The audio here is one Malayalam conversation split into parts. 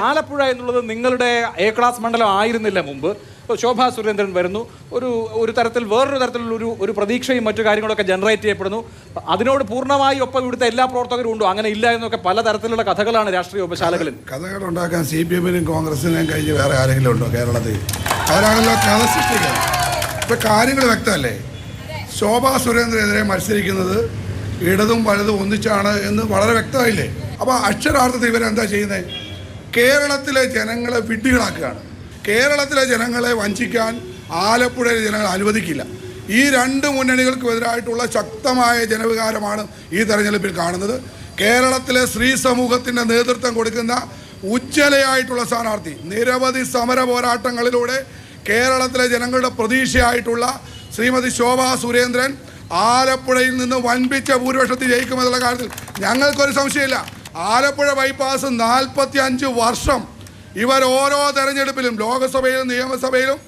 ആലപ്പുഴ എന്നുള്ളത് നിങ്ങളുടെ എ ക്ലാസ് മണ്ഡലം ആയിരുന്നില്ല മുമ്പ്. ശോഭാ സുരേന്ദ്രൻ വരുന്നു, ഒരു തരത്തിൽ വേറൊരു തരത്തിലുള്ള ഒരു പ്രതീക്ഷയും മറ്റു കാര്യങ്ങളൊക്കെ ജനറേറ്റ് ചെയ്യപ്പെടുന്നു. അതിനോട് പൂർണ്ണമായി ഒപ്പം ഇവിടുത്തെ എല്ലാ പ്രവർത്തകരും ഉണ്ടോ? അങ്ങനെ ഇല്ല എന്നൊക്കെ പല തരത്തിലുള്ള കഥകളാണ് രാഷ്ട്രീയ ഉപശാലകളിൽ. കഥകൾ ഉണ്ടാക്കാൻ CPM-നും കോൺഗ്രസിനെയും കഴിഞ്ഞ് വേറെ ആരെങ്കിലും ഉണ്ടോ കേരളത്തിൽ? അവരാണല്ലോ കഥ സൃഷ്ടിക്കുക. ഇപ്പം കാര്യങ്ങൾ വ്യക്തമല്ലേ? ശോഭാ സുരേന്ദ്രനെതിരെ മത്സരിക്കുന്നത് ഇടതും വലതും ഒന്നിച്ചാണ് എന്ന് വളരെ വ്യക്തമായില്ലേ? അപ്പോൾ അക്ഷരാർത്ഥത്തിൽ ഇവരെന്താ ചെയ്യുന്നത്? കേരളത്തിലെ ജനങ്ങളെ വിഡ്ഢികളാക്കുകയാണ്. കേരളത്തിലെ ജനങ്ങളെ വഞ്ചിക്കാൻ ആലപ്പുഴയിലെ ജനങ്ങൾ അനുവദിക്കില്ല. ഈ രണ്ട് മുന്നണികൾക്കുമെതിരായിട്ടുള്ള ശക്തമായ ജനവികാരമാണ് ഈ തെരഞ്ഞെടുപ്പിൽ കാണുന്നത്. കേരളത്തിലെ സ്ത്രീ സമൂഹത്തിൻ്റെ നേതൃത്വം കൊടുക്കുന്ന ഉജ്ജ്വലയായിട്ടുള്ള സ്ഥാനാർത്ഥി, നിരവധി സമര പോരാട്ടങ്ങളിലൂടെ കേരളത്തിലെ ജനങ്ങളുടെ പ്രതീക്ഷയായിട്ടുള്ള ശ്രീമതി ശോഭാ സുരേന്ദ്രൻ ആലപ്പുഴയിൽ നിന്ന് വൻപിച്ച ഭൂരിപക്ഷത്തിൽ ജയിക്കുമെന്നുള്ള കാര്യത്തിൽ ഞങ്ങൾക്കൊരു സംശയമില്ല. ആലപ്പുഴ ബൈപ്പാസ് 45 വർഷം ഇവർ ഓരോ തെരഞ്ഞെടുപ്പിലും ലോകസഭയിലും നിയമസഭയിലും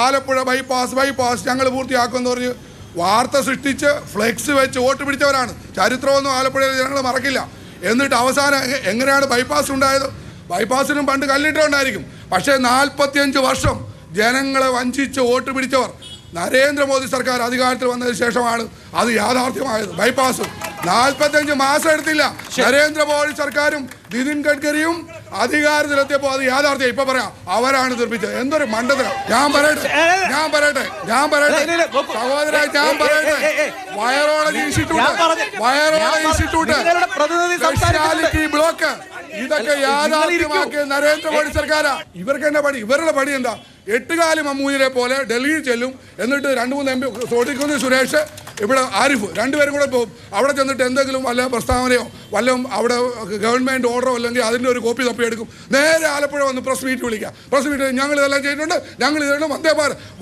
ആലപ്പുഴ ബൈപ്പാസ് ഞങ്ങൾ പൂർത്തിയാക്കുമെന്ന് പറഞ്ഞ് വാർത്ത സൃഷ്ടിച്ച് ഫ്ലെക്സ് വെച്ച് വോട്ട് പിടിച്ചവരാണ്. ചരിത്രമൊന്നും ആലപ്പുഴയിലെ ജനങ്ങൾ മറക്കില്ല. എന്നിട്ട് അവസാനം എങ്ങനെയാണ് ബൈപ്പാസ് ഉണ്ടായത്? ബൈപ്പാസിനും പണ്ട് കല്ലിട്ടുണ്ടായിരിക്കും. പക്ഷേ 45 വർഷം ജനങ്ങളെ വഞ്ചിച്ച് വോട്ട് പിടിച്ചവർ നരേന്ദ്രമോദി സർക്കാർ അധികാരത്തിൽ വന്നതിന് ശേഷമാണ് അത് യാഥാർത്ഥ്യമായത്. ബൈപ്പാസ് 45 മാസം എടുത്തില്ല. നരേന്ദ്രമോദി സർക്കാരും നിതിൻ ഗഡ്കരിയും അധികാരത്തിലെത്തിയപ്പോൾ അത് യാഥാർത്ഥ്യം. ഇപ്പൊ പറയാം അവരാണ് നിർമ്മിച്ചത്. എന്തൊരു മണ്ടത്തരം! ഞാൻ പറയട്ടെ സഹോദര, ഞാൻ പറയട്ടെ, വൈറോളജി ഇൻസ്റ്റിറ്റ്യൂട്ട് സ്പെഷ്യാലിറ്റി ബ്ലോക്ക് ഇതൊക്കെ യാഥാർത്ഥ്യമാക്കിയ നരേന്ദ്രമോദി സർക്കാരാ. ഇവർക്ക് എന്നാ പണി? ഇവരുടെ പണി എന്താ? 8 കാലി മമ്മൂഞ്ഞിനെ പോലെ ഡൽഹിയിൽ ചെല്ലും. എന്നിട്ട് 2-3 MP തോട്ടിക്കുന്ന് സുരേഷ്, ഇവിടെ ആരിഫ്, രണ്ടുപേരും കൂടെ പോകും. അവിടെ ചെന്നിട്ട് എന്തെങ്കിലും വല്ല പ്രസ്താവനയോ വല്ലതും അവിടെ ഗവൺമെൻറ് ഓർഡറോ അല്ലെങ്കിൽ അതിൻ്റെ ഒരു കോപ്പി തപ്പിയെടുക്കും. നേരെ ആലപ്പുഴ വന്ന് പ്രസ് മീറ്റ് വിളിക്കുക. പ്രസ് മീറ്റ് ഞങ്ങൾ ഇതെല്ലാം ചെയ്തിട്ടുണ്ട്, ഞങ്ങൾ ഇതെല്ലാം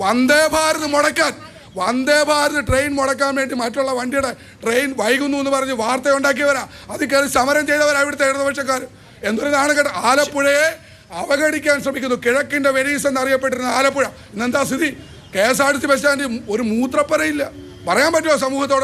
വന്ദേ ഭാരത് മുടക്കാൻ, വന്ദേ ഭാരത് ട്രെയിൻ മുടക്കാൻ വേണ്ടി മറ്റുള്ള വണ്ടിയുടെ ട്രെയിൻ വൈകുന്നു എന്ന് പറഞ്ഞ് വാർത്ത ഉണ്ടാക്കിയവരാ. അത് കയറി സമരം ചെയ്തവരാ ഇവിടുത്തെ ഇടതുപക്ഷക്കാർ. എന്തൊരു നാണക്കേട്! ആലപ്പുഴയെ അവഗണിക്കാൻ ശ്രമിക്കുന്നു. കിഴക്കിൻ്റെ വെനീസ് എന്നറിയപ്പെട്ടിരുന്ന ആലപ്പുഴ ഇന്നെന്താ സ്ഥിതി? KSRTC ബസ് സ്റ്റാൻഡിൽ ഒരു മൂത്രപ്പരയില്ല. പറയാൻ പറ്റുമോ സമൂഹത്തോട്?